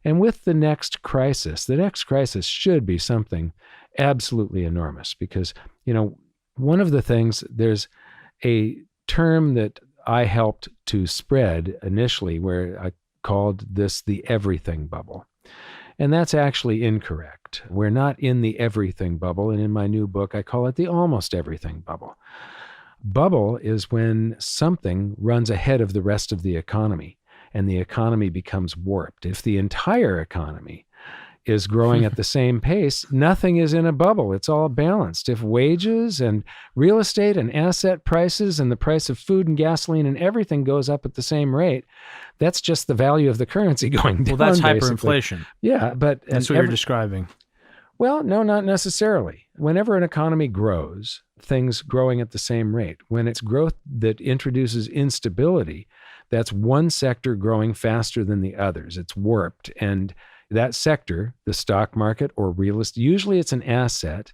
And with the next crisis should be something absolutely enormous because, one of the things, there's a term that I helped to spread initially where I called this the everything bubble. And that's actually incorrect. We're not in the everything bubble. And in my new book, I call it the almost everything bubble. Bubble is when something runs ahead of the rest of the economy and the economy becomes warped. If the entire economy is growing at the same pace, nothing is in a bubble. It's all balanced. If wages and real estate and asset prices and the price of food and gasoline and everything goes up at the same rate, that's just the value of the currency going down. Well, that's basically. hyperinflation. Yeah, but that's what you're describing. Well, no, not necessarily. Whenever an economy grows, things growing at the same rate. When it's growth that introduces instability, that's one sector growing faster than the others. It's warped. And that sector, the stock market or real estate, usually it's an asset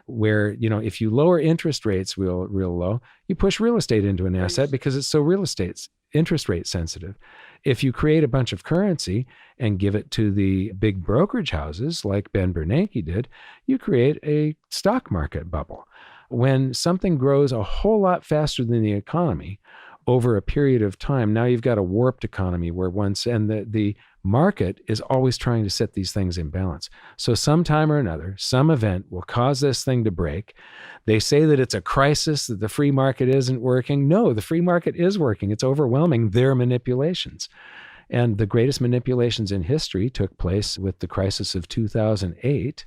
where, if you lower interest rates real low, you push real estate into an asset because it's so real estate's interest rate sensitive. If you create a bunch of currency and give it to the big brokerage houses like Ben Bernanke did, you create a stock market bubble. When something grows a whole lot faster than the economy over a period of time, now you've got a warped economy where the market is always trying to set these things in balance. So sometime or another, some event will cause this thing to break. They say that it's a crisis, that the free market isn't working. No, the free market is working. It's overwhelming their manipulations. And the greatest manipulations in history took place with the crisis of 2008.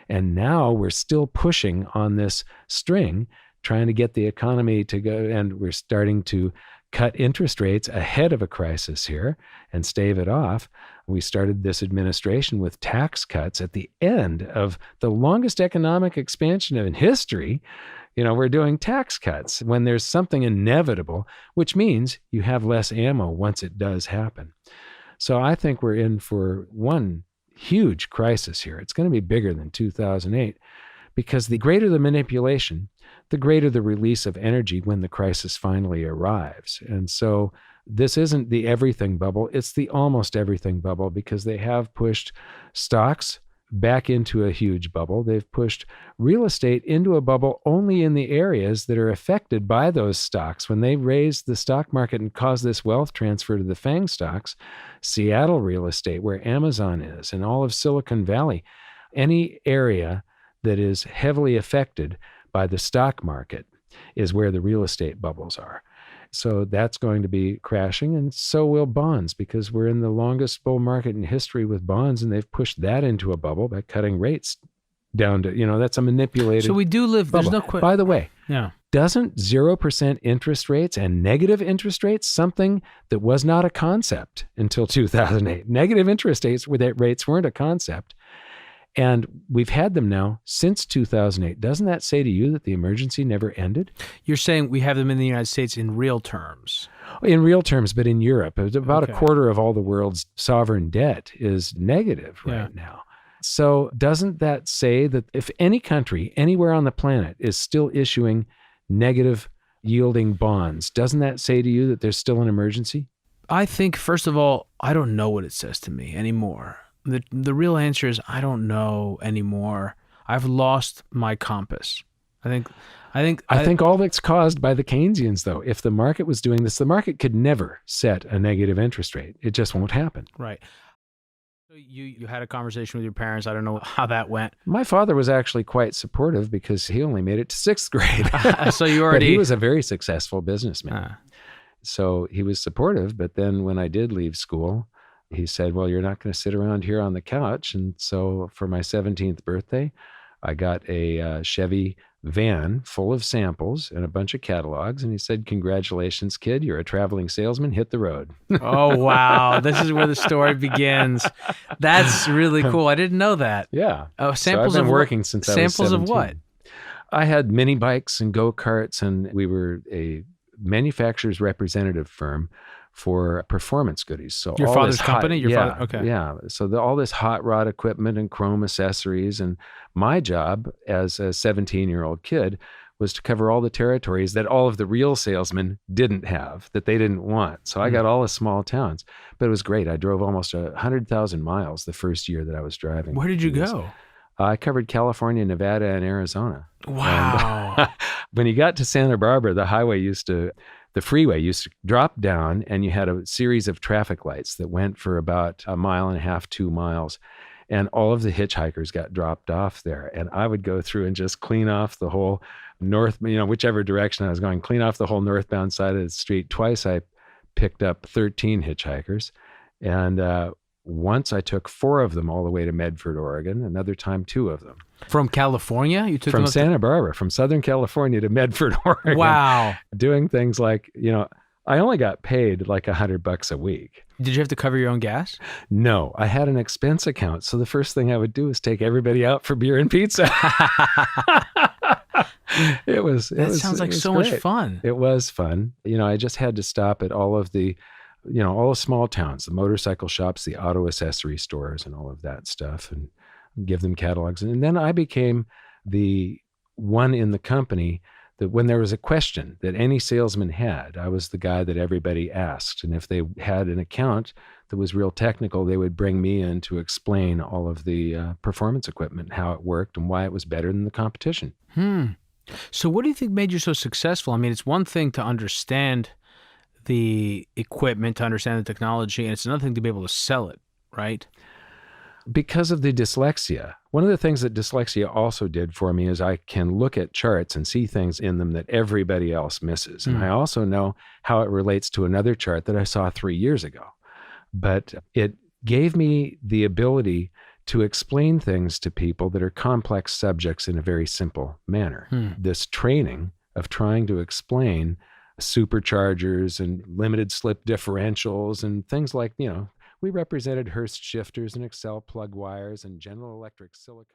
And now we're still pushing on this string, trying to get the economy to go, and we're starting to cut interest rates ahead of a crisis here and stave it off. We started this administration with tax cuts at the end of the longest economic expansion in history. We're doing tax cuts when there's something inevitable, which means you have less ammo once it does happen. So I think we're in for one huge crisis here. It's going to be bigger than 2008 because the greater the manipulation, the greater the release of energy when the crisis finally arrives. And so this isn't the everything bubble, it's the almost everything bubble because they have pushed stocks back into a huge bubble. They've pushed real estate into a bubble only in the areas that are affected by those stocks. When they raised the stock market and caused this wealth transfer to the FANG stocks, Seattle real estate, where Amazon is, and all of Silicon Valley, any area that is heavily affected by the stock market is where the real estate bubbles are. So that's going to be crashing, and so will bonds because we're in the longest bull market in history with bonds, and they've pushed that into a bubble by cutting rates down to, that's a manipulated So we do live, bubble. There's no question. By the way, yeah. Doesn't 0% interest rates and negative interest rates, something that was not a concept until 2008, negative interest rates weren't a concept. And we've had them now since 2008. Doesn't that say to you that the emergency never ended? You're saying we have them in the United States in real terms. In real terms, but in Europe, about a quarter of all the world's sovereign debt is negative right now. So doesn't that say that if any country anywhere on the planet is still issuing negative yielding bonds, doesn't that say to you that there's still an emergency? I think, first of all, I don't know what it says to me anymore. The real answer is I don't know anymore. I've lost my compass. I think all that's caused by the Keynesians, though. If the market was doing this, the market could never set a negative interest rate. It just won't happen. Right. You had a conversation with your parents. I don't know how that went. My father was actually quite supportive because he only made it to 6th grade. So you already... But he was a very successful businessman. So he was supportive. But then when I did leave school, he said, well, you're not going to sit around here on the couch. And so for my 17th birthday, I got a Chevy van full of samples and a bunch of catalogs. And he said, congratulations, kid. You're a traveling salesman. Hit the road. Oh, wow. This is where the story begins. That's really cool. I didn't know that. Yeah. Oh, samples so I've been of working since I was 17. Samples of what? I had mini bikes and go-karts, and we were a manufacturer's representative firm for performance goodies. So your all father's this company? Father, okay. Yeah. So all this hot rod equipment and chrome accessories. And my job as a 17-year-old kid was to cover all the territories that all of the real salesmen didn't have, that they didn't want. So I got all the small towns, but it was great. I drove almost 100,000 miles the first year that I was driving. Where did you go? I covered California, Nevada, and Arizona. Wow. And when you got to Santa Barbara, the freeway used to drop down, and you had a series of traffic lights that went for about 1.5 miles, 2 miles. And all of the hitchhikers got dropped off there. And I would go through and just clean off the whole whichever direction I was going, clean off the whole northbound side of the street. Twice I picked up 13 hitchhikers. And once I took 4 of them all the way to Medford, Oregon. Another time, 2 of them. From California? You took From them Santa Barbara, from Southern California to Medford, Oregon. Wow. Doing things like, I only got paid like $100 a week. Did you have to cover your own gas? No, I had an expense account. So the first thing I would do is take everybody out for beer and pizza. That sounds like so great. much fun. It was fun. I just had to stop at all of the, all the small towns, the motorcycle shops, the auto accessory stores, and all of that stuff, and give them catalogs. And then I became the one in the company that when there was a question that any salesman had, I was the guy that everybody asked. And if they had an account that was real technical, they would bring me in to explain all of the performance equipment, how it worked, and why it was better than the competition. So what do you think made you so successful? I mean, it's one thing to understand the equipment, to understand the technology, and it's another thing to be able to sell it, right? Because of the dyslexia. One of the things that dyslexia also did for me is I can look at charts and see things in them that everybody else misses. And I also know how it relates to another chart that I saw 3 years ago. But it gave me the ability to explain things to people that are complex subjects in a very simple manner. This training of trying to explain superchargers and limited slip differentials and things like, we represented Hurst shifters and Excel plug wires and General Electric silicon.